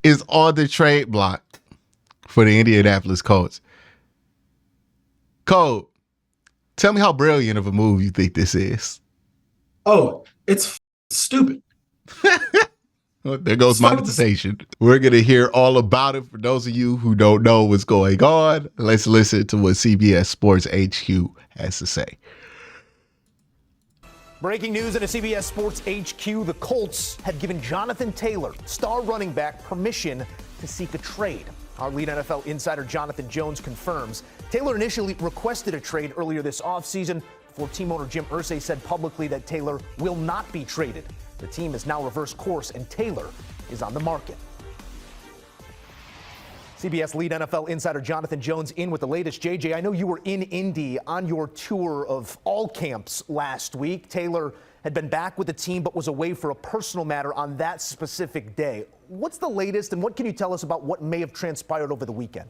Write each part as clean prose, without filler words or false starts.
is on the trade block for the Indianapolis Colts. Colt, tell me how brilliant of a move you think this is. Oh, it's stupid. Well, there goes So monetization. We're going to hear all about it. For those of you who don't know what's going on, let's listen to what CBS Sports HQ has to say. Breaking news at a CBS Sports HQ, the Colts have given Jonathan Taylor, star running back, permission to seek a trade. Our lead NFL insider Jonathan Jones confirms Taylor initially requested a trade earlier this offseason before team owner Jim Irsay said publicly that Taylor will not be traded. The team has now reversed course and Taylor is on the market. CBS lead NFL insider Jonathan Jones in with the latest. JJ, I know you were in Indy on your tour of all camps last week. Taylor had been back with the team but was away for a personal matter on that specific day. What's the latest and what can you tell us about what may have transpired over the weekend?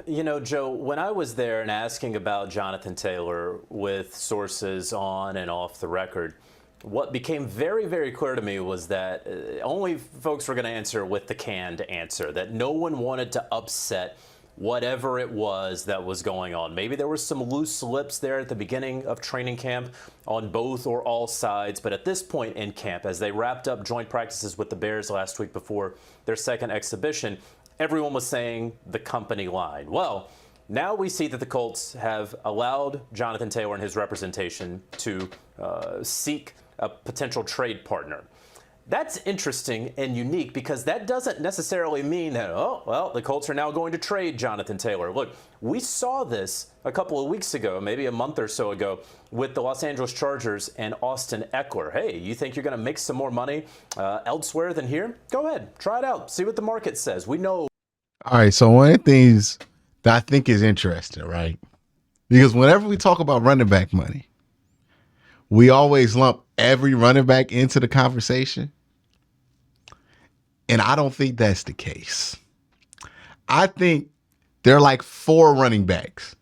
You know, Joe, when I was there and asking about Jonathan Taylor with sources on and off the record, what became very, very clear to me was that only folks were going to answer with the canned answer, that no one wanted to upset whatever it was that was going on. Maybe there were some loose lips there at the beginning of training camp on both or all sides, but at this point in camp, as they wrapped up joint practices with the Bears last week before their second exhibition, everyone was saying the company line. Well, now we see that the Colts have allowed Jonathan Taylor and his representation to seek a potential trade partner. That's interesting and unique because that doesn't necessarily mean that, oh, well, the Colts are now going to trade Jonathan Taylor. Look, we saw this a couple of weeks ago, maybe a month or so ago, with the Los Angeles Chargers and Austin Eckler. Hey, you think you're going to make some more money elsewhere than here? Go ahead, try it out, see what the market says. We know. All right, so one of the things that I think is interesting, right? Because whenever we talk about running back money, we always lump every running back into the conversation. And I don't think that's the case. I think there are like 4 running backs.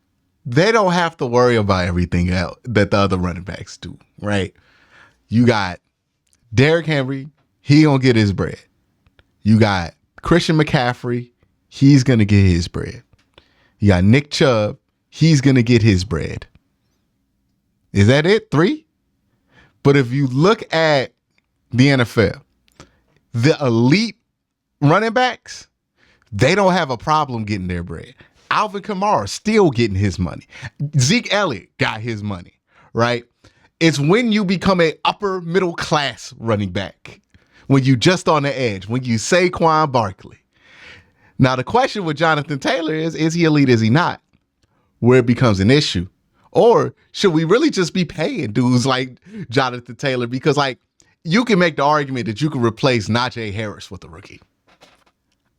They don't have to worry about everything else that the other running backs do, right? You got Derrick Henry, he gonna get his bread. You got Christian McCaffrey, he's gonna get his bread. You got Nick Chubb, he's gonna get his bread. Is that it? 3? But if you look at the NFL, the elite running backs, they don't have a problem getting their bread. Alvin Kamara still getting his money. Zeke Elliott got his money, right? It's when you become an upper middle class running back, when you just on the edge, when you Saquon Barkley. Now the question with Jonathan Taylor is he elite, is he not? Where it becomes an issue. Or should we really just be paying dudes like Jonathan Taylor? Because, like, you can make the argument that you can replace Najee Harris with a rookie.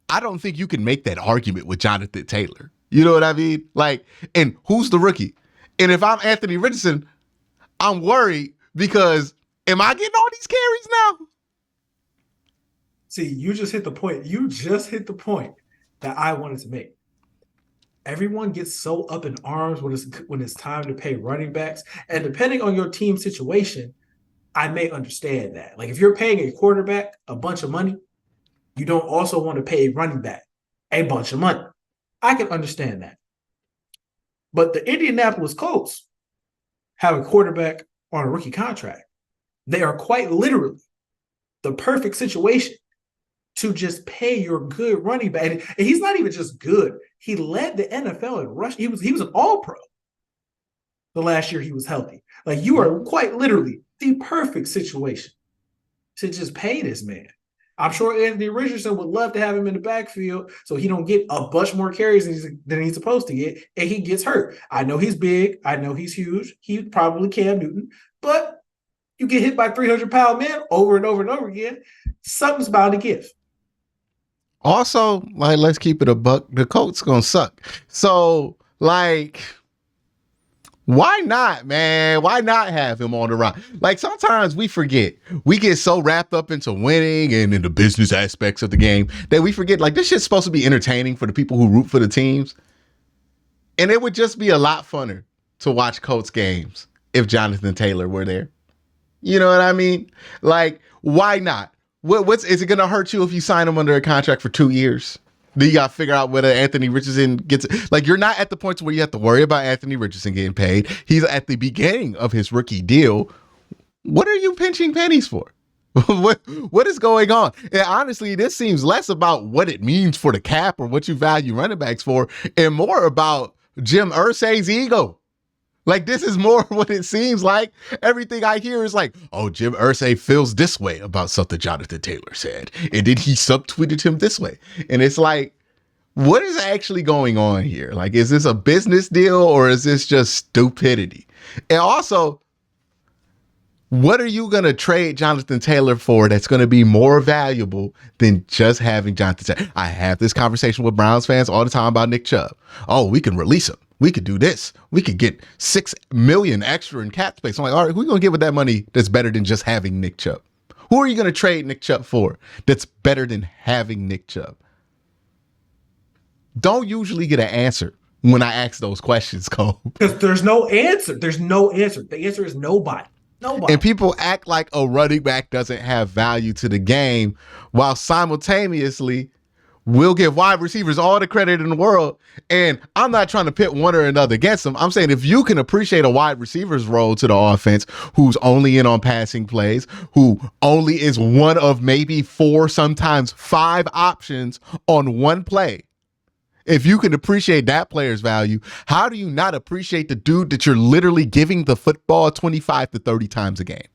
I don't think you can make that argument with Jonathan Taylor. You know what I mean? Like, and who's the rookie? And if I'm Anthony Richardson, I'm worried because am I getting all these carries now? See, you just hit the point. You just hit the point that I wanted to make. Everyone gets so up in arms when it's time to pay running backs. And depending on your team situation, I may understand that. Like if you're paying a quarterback a bunch of money, you don't also want to pay a running back a bunch of money. I can understand that. But the Indianapolis Colts have a quarterback on a rookie contract. They are quite literally the perfect situation to just pay your good running back. And he's not even just good. He led the NFL in rush. He was an all-pro the last year he was healthy. Like you are quite literally the perfect situation to just pay this man. I'm sure Anthony Richardson would love to have him in the backfield so he don't get a bunch more carries than he's supposed to get, and he gets hurt. I know he's big. I know he's huge. He's probably Cam Newton, but you get hit by 300-pound men over and over and over again, something's bound to give. Also, like, let's keep it a buck. The Colts gonna suck. So, like, why not, man? Why not have him on the run? Like, sometimes we forget. We get so wrapped up into winning and in the business aspects of the game that we forget, like, this shit's supposed to be entertaining for the people who root for the teams. And it would just be a lot funner to watch Colts games if Jonathan Taylor were there. You know what I mean? Like, why not? What's is it going to hurt you if you sign him under a contract for 2 years? Then you got to figure out whether Anthony Richardson gets like you're not at the point where you have to worry about Anthony Richardson getting paid. He's at the beginning of his rookie deal. What are you pinching pennies for? what is going on? And honestly, this seems less about what it means for the cap or what you value running backs for, and more about Jim Irsay's ego. Like, this is more what it seems like. Everything I hear is like, oh, Jim Irsay feels this way about something Jonathan Taylor said. And then he subtweeted him this way. And it's like, what is actually going on here? Like, is this a business deal or is this just stupidity? And also, what are you going to trade Jonathan Taylor for that's going to be more valuable than just having Jonathan Taylor? I have this conversation with Browns fans all the time about Nick Chubb. Oh, we can release him. We could do this. We could get $6 million extra in cap space. I'm like, all right, who are you going to get with that money that's better than just having Nick Chubb? Who are you going to trade Nick Chubb for that's better than having Nick Chubb? Don't usually get an answer when I ask those questions, Cole. Because there's no answer. There's no answer. The answer is nobody. Nobody. And people act like a running back doesn't have value to the game, while simultaneously we'll give wide receivers all the credit in the world. And I'm not trying to pit one or another against them. I'm saying if you can appreciate a wide receiver's role to the offense, who's only in on passing plays, who only is one of maybe 4, sometimes 5 options on one play. If you can appreciate that player's value, how do you not appreciate the dude that you're literally giving the football 25 to 30 times a game?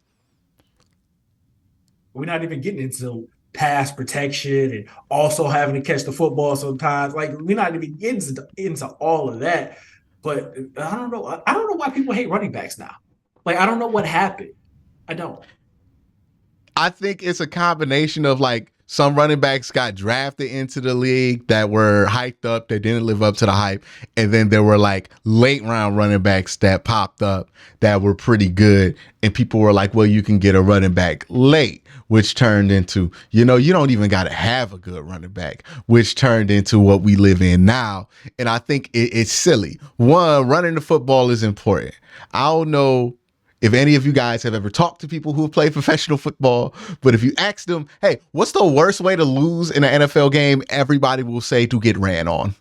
We're not even getting into pass protection and also having to catch the football sometimes. Like, we're not even getting into all of that. But I don't know. I don't know why people hate running backs now. Like, I don't know what happened. I don't. I think it's a combination of like some running backs got drafted into the league that were hyped up, that didn't live up to the hype. And then there were like late round running backs that popped up that were pretty good. And people were like, well, you can get a running back late, which turned into, you don't even got to have a good running back, which turned into what we live in now. And I think it's silly. One, running the football is important. I don't know if any of you guys have ever talked to people who have played professional football, but if you ask them, hey, what's the worst way to lose in an NFL game? Everybody will say to get ran on,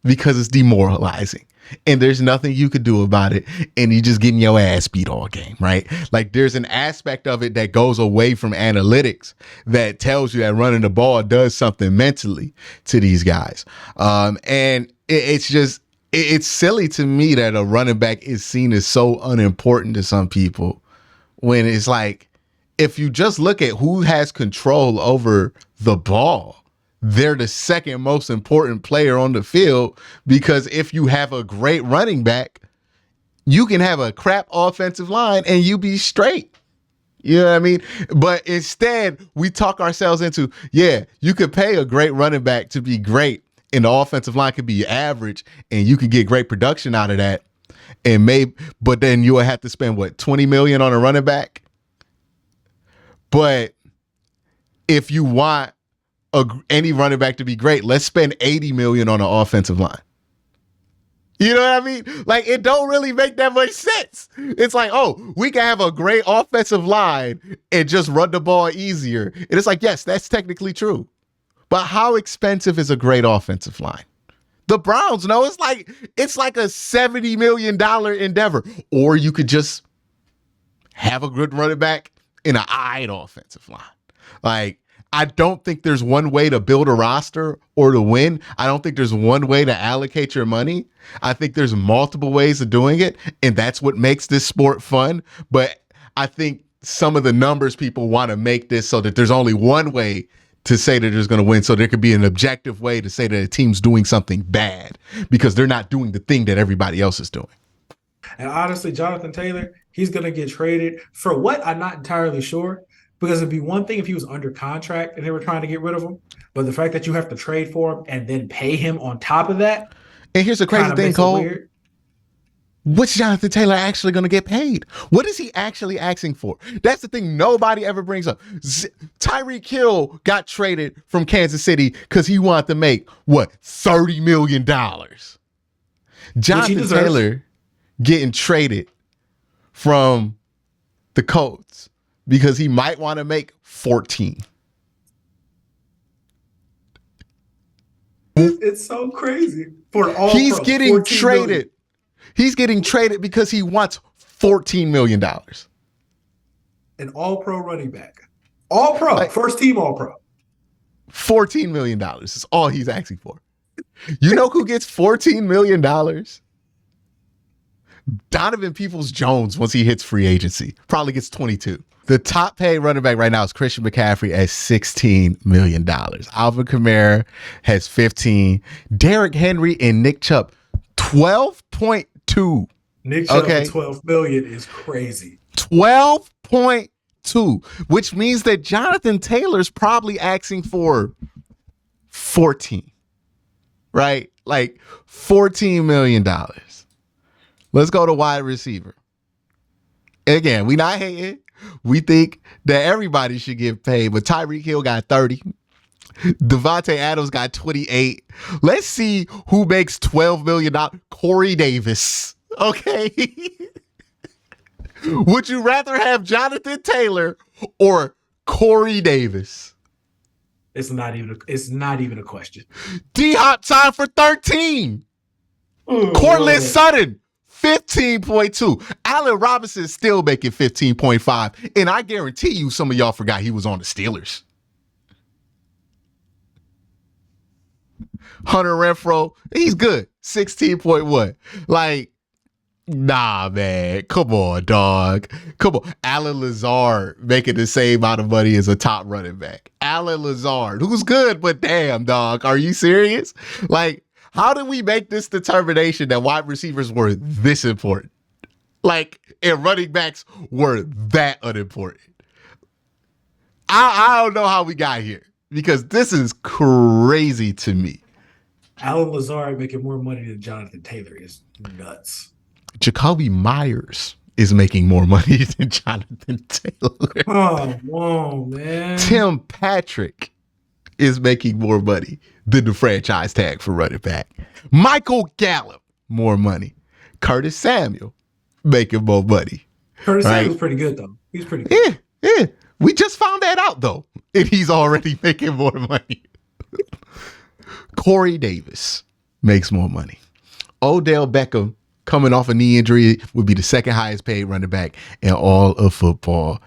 because it's demoralizing and there's nothing you could do about it. And you just getting your ass beat all game, right? Like, there's an aspect of it that goes away from analytics that tells you that running the ball does something mentally to these guys. It's silly to me that a running back is seen as so unimportant to some people, when it's like, if you just look at who has control over the ball, they're the second most important player on the field, because if you have a great running back, you can have a crap offensive line and you be straight. You know what I mean? But instead, we talk ourselves into, yeah, you could pay a great running back to be great, and the offensive line could be average, and you could get great production out of that. But then you would have to spend $20 million on a running back. But if you want any running back to be great, let's spend $80 million on an offensive line. You know what I mean? Like, it don't really make that much sense. It's like, oh, we can have a great offensive line and just run the ball easier. And it's like, yes, that's technically true. But how expensive is a great offensive line? The Browns know it's like a $70 million endeavor. Or you could just have a good running back in an eyed offensive line. Like, I don't think there's one way to build a roster or to win. I don't think there's one way to allocate your money. I think there's multiple ways of doing it, and that's what makes this sport fun. But I think some of the numbers people want to make this so that there's only one way to say that there's going to win, so there could be an objective way to say that a team's doing something bad because they're not doing the thing that everybody else is doing. And honestly, Jonathan Taylor, he's going to get traded for what? I'm not entirely sure, because it'd be one thing if he was under contract and they were trying to get rid of him. But the fact that you have to trade for him and then pay him on top of that. And here's the crazy thing, Cole. What's Jonathan Taylor actually going to get paid? What is he actually asking for? That's the thing nobody ever brings up. Tyreek Hill got traded from Kansas City because he wanted to make, $30 million. Jonathan Taylor getting traded from the Colts because he might want to make 14. It's so crazy for an all He's pro. getting 14 million. traded. He's getting traded because he wants $14 million. An all pro running back. All pro. Like, First team all pro. $14 million is all he's asking for. You know who gets $14 million? Donovan Peoples-Jones, once he hits free agency, probably gets 22. The top paid running back right now is Christian McCaffrey at $16 million. Alvin Kamara has 15. Derrick Henry and Nick Chubb, 12.2. Nick Chubb for 12 million is crazy. 12.2, which means that Jonathan Taylor's probably asking for 14, right? Like $14 million. Let's go to wide receiver. Again, we not hating. We think that everybody should get paid, but Tyreek Hill got 30. Devontae Adams got 28. Let's see who makes $12 million. Corey Davis. Okay. Would you rather have Jonathan Taylor or Corey Davis? It's not even a question. D-Hop signed for 13. Cortland Sutton, 15.2. Allen Robinson is still making 15.5. And I guarantee you some of y'all forgot he was on the Steelers. Hunter Renfrow, he's good. 16.1. Like, nah, man. Come on, dog. Come on. Alan Lazard making the same amount of money as a top running back. Alan Lazard, who's good, but damn, dog. Are you serious? Like, how did we make this determination that wide receivers were this important? Like, and running backs were that unimportant? I don't know how we got here because this is crazy to me. Alan Lazard making more money than Jonathan Taylor is nuts. Jacoby Myers is making more money than Jonathan Taylor. Oh, whoa, man. Tim Patrick is making more money than the franchise tag for running back. Michael Gallup, more money. Curtis Samuel, making more money. Curtis Samuel's pretty good, though. He's pretty good. Yeah. We just found that out, though. And he's already making more money. Corey Davis makes more money. Odell Beckham, coming off a knee injury, would be the second highest paid running back in all of football.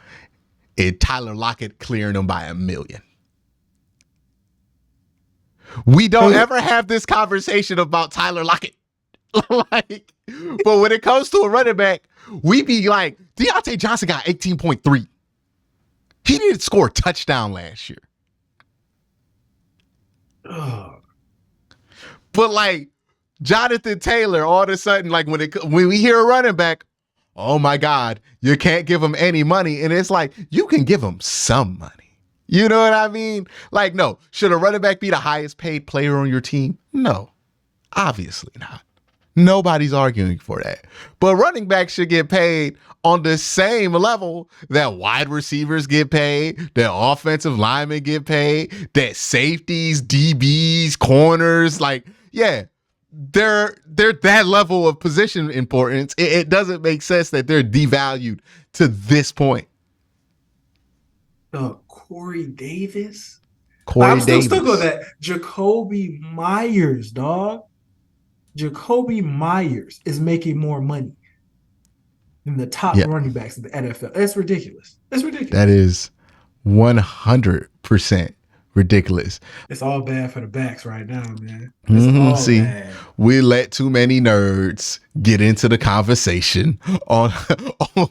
And Tyler Lockett clearing him by $1 million. We don't ever have this conversation about Tyler Lockett. But when it comes to a running back, we be like, Deontay Johnson got 18.3. He didn't score a touchdown last year. Oh. But like Jonathan Taylor, all of a sudden, like when we hear a running back, oh my God, you can't give him any money. And it's like, you can give him some money. You know what I mean? Like, no. Should a running back be the highest paid player on your team? No, obviously not. Nobody's arguing for that. But running backs should get paid on the same level that wide receivers get paid, that offensive linemen get paid, that safeties, DBs, corners, like, yeah, they're that level of position importance. It doesn't make sense that they're devalued to this point. Corey Davis? Corey Davis. Still go that. Jacoby Myers, dog. Jacoby Myers is making more money than the top running backs in the NFL. That's ridiculous. That's ridiculous. That is 100% ridiculous. It's all bad for the backs right now, man. It's all bad. We let too many nerds get into the conversation on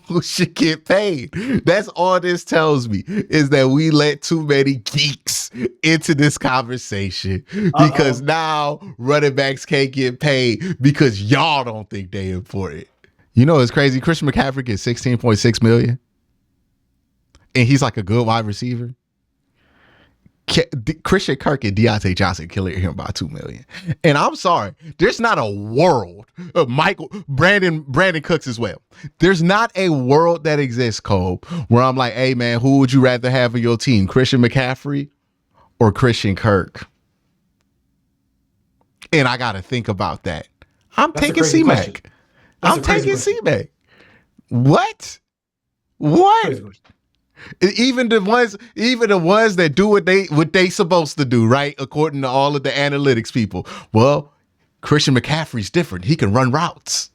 who should get paid. That's all this tells me, is that we let too many geeks into this conversation because now running backs can't get paid because y'all don't think they important. You know, it's crazy. Christian McCaffrey gets $16.6 million and he's like a good wide receiver. Christian Kirk and Deontay Johnson killing him by $2 million. And I'm sorry, there's not a world of Brandon Cooks as well. There's not a world that exists, Cole, where I'm like, hey man, who would you rather have in your team, Christian McCaffrey or Christian Kirk? And I got to think about that. I'm taking C-Mac. I'm taking C-Mac. What? Even the ones that do what they supposed to do, right? According to all of the analytics people. Well, Christian McCaffrey's different. He can run routes.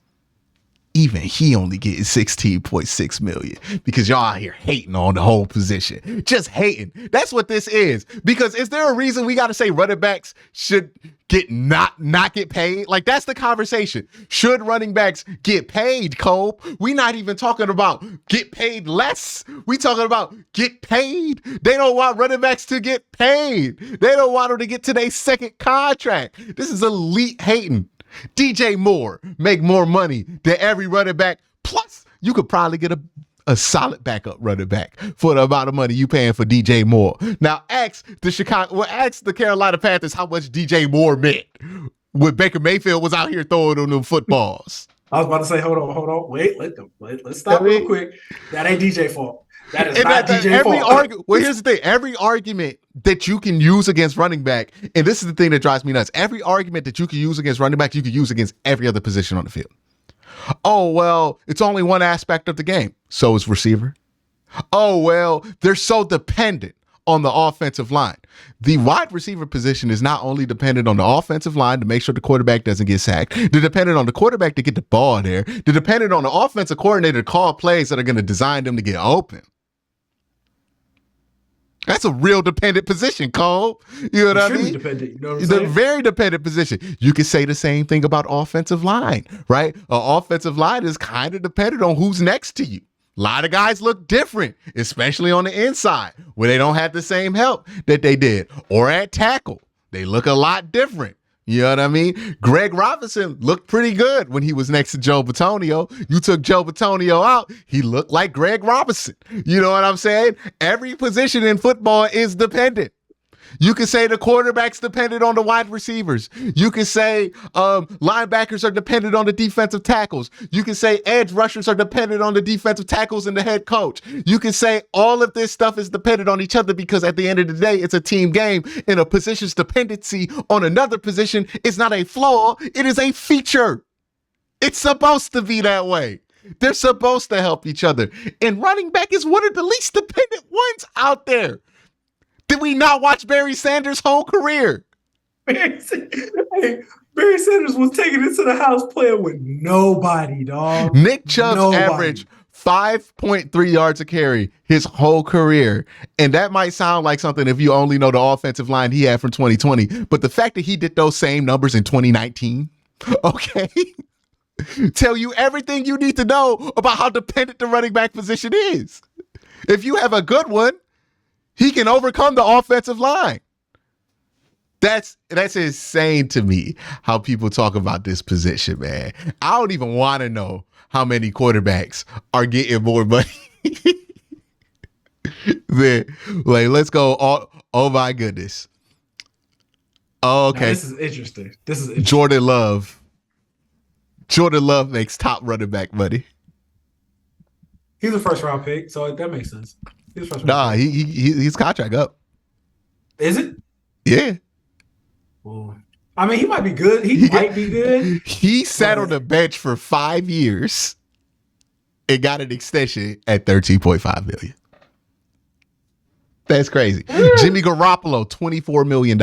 Even he only getting 16.6 million because y'all out here hating on the whole position. Just hating. That's what this is. Because is there a reason we got to say running backs should get not get paid? Like, that's the conversation. Should running backs get paid, Cole? We not even talking about get paid less. We talking about get paid. They don't want running backs to get paid. They don't want them to get to their second contract. This is elite hating. DJ Moore make more money than every running back. Plus, you could probably get a solid backup running back for the amount of money you paying for DJ Moore. Now, ask the Carolina Panthers how much DJ Moore meant when Baker Mayfield was out here throwing on them footballs. I was about to say, hold on, wait, let's stop real quick. That ain't DJ fault. That is not DJ fault. Well, here's the thing. Every argument that you can use against running back, and this is the thing that drives me nuts, every argument that you can use against running back, you can use against every other position on the field. Oh, well, it's only one aspect of the game. So is receiver. Oh, well, they're so dependent on the offensive line. The wide receiver position is not only dependent on the offensive line to make sure the quarterback doesn't get sacked. They're dependent on the quarterback to get the ball there. They're dependent on the offensive coordinator to call plays that are going to design them to get open. That's a real dependent position, Cole. You know what I mean? Dependent, you know what I'm It's a saying? very dependent position. You can say the same thing about offensive line, right? An offensive line is kind of dependent on who's next to you. A lot of guys look different, especially on the inside, where they don't have the same help that they did. Or at tackle, they look a lot different. You know what I mean? Greg Robinson looked pretty good when he was next to Joe Bitonio. You took Joe Bitonio out, he looked like Greg Robinson. You know what I'm saying? Every position in football is dependent. You can say the quarterback's dependent on the wide receivers. You can say linebackers are dependent on the defensive tackles. You can say edge rushers are dependent on the defensive tackles and the head coach. You can say all of this stuff is dependent on each other because at the end of the day, it's a team game, and a position's dependency on another position is not a flaw. It is a feature. It's supposed to be that way. They're supposed to help each other. And running back is one of the least dependent ones out there. Did we not watch Barry Sanders' whole career? Barry Sanders was taking it to the house playing with nobody, dog. Nick Chubb's averaged 5.3 yards a carry his whole career. And that might sound like something if you only know the offensive line he had from 2020. But the fact that he did those same numbers in 2019, okay, tell you everything you need to know about how dependent the running back position is. If you have a good one, he can overcome the offensive line. That's insane to me how people talk about this position, man. I don't even want to know how many quarterbacks are getting more money. Let's go. Oh my goodness. Oh, okay. Now, this is interesting. Jordan Love. Jordan Love makes top running back money. He's a first round pick, so that makes sense. Nah, he's contract up. Is it? Yeah. Well, I mean, he might be good. He might be good. He sat on the bench for 5 years and got an extension at $13.5 million. That's crazy. Jimmy Garoppolo, $24 million.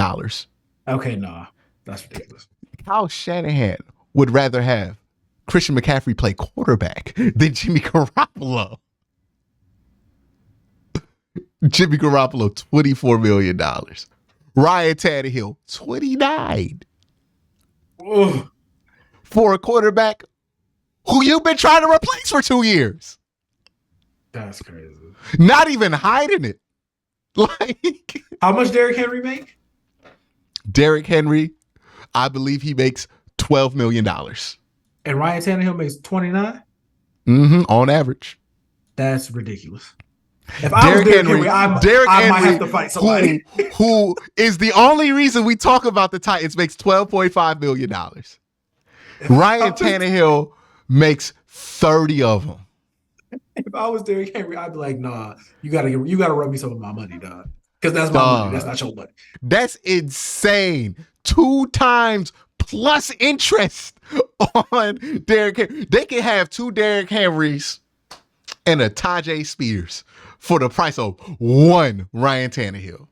Okay, nah. That's ridiculous. Kyle Shanahan would rather have Christian McCaffrey play quarterback than Jimmy Garoppolo. Jimmy Garoppolo, $24 million. Ryan Tannehill, $29 Ugh. for a quarterback who you've been trying to replace for 2 years. That's crazy. Not even hiding it. Like, how much Derrick Henry make? Derrick Henry, I believe he makes $12 million. And Ryan Tannehill makes 29? On average. That's ridiculous. If I was Derrick Henry, I might have to fight somebody. Who is the only reason we talk about the Titans, makes $12.5 million. Ryan Tannehill makes 30 of them. If I was Derrick Henry, I'd be like, nah, you gotta rub me some of my money, dog. Because that's my money. That's not your money. That's insane. 2 times plus interest on Derrick Henry. They can have 2 Derrick Henrys and a Tajay Spears for the price of one Ryan Tannehill.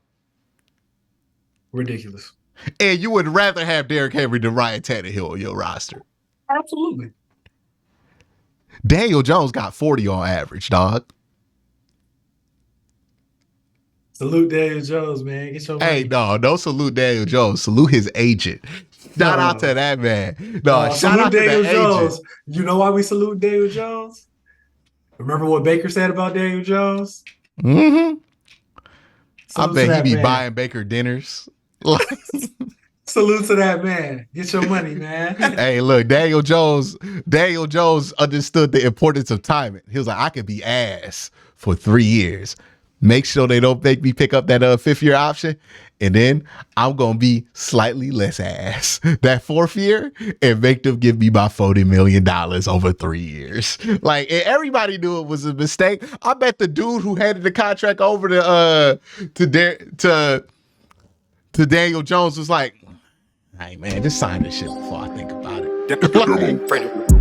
Ridiculous. And you would rather have Derrick Henry than Ryan Tannehill on your roster. Absolutely. Daniel Jones got 40 on average, dog. Salute Daniel Jones, man. Get your money. Hey, no, don't salute Daniel Jones. Salute his agent. Shout out to that man. No, shout salute out to Daniel the Jones. agent. You know why we salute Daniel Jones? Remember what Baker said about Daniel Jones? Mm-hmm. I Salute to bet he that be man. buying Baker dinners. Salute to that man. Get your money, man. Hey, look, Daniel Jones understood the importance of timing. He was like, I could be ass for 3 years. Make sure they don't make me pick up that 5th year option. And then I'm going to be slightly less ass that 4th year and make them give me my $40 million over 3 years. Like, and everybody knew it was a mistake. I bet the dude who handed the contract over to Daniel Jones was like, hey, man, just sign this shit before I think about it.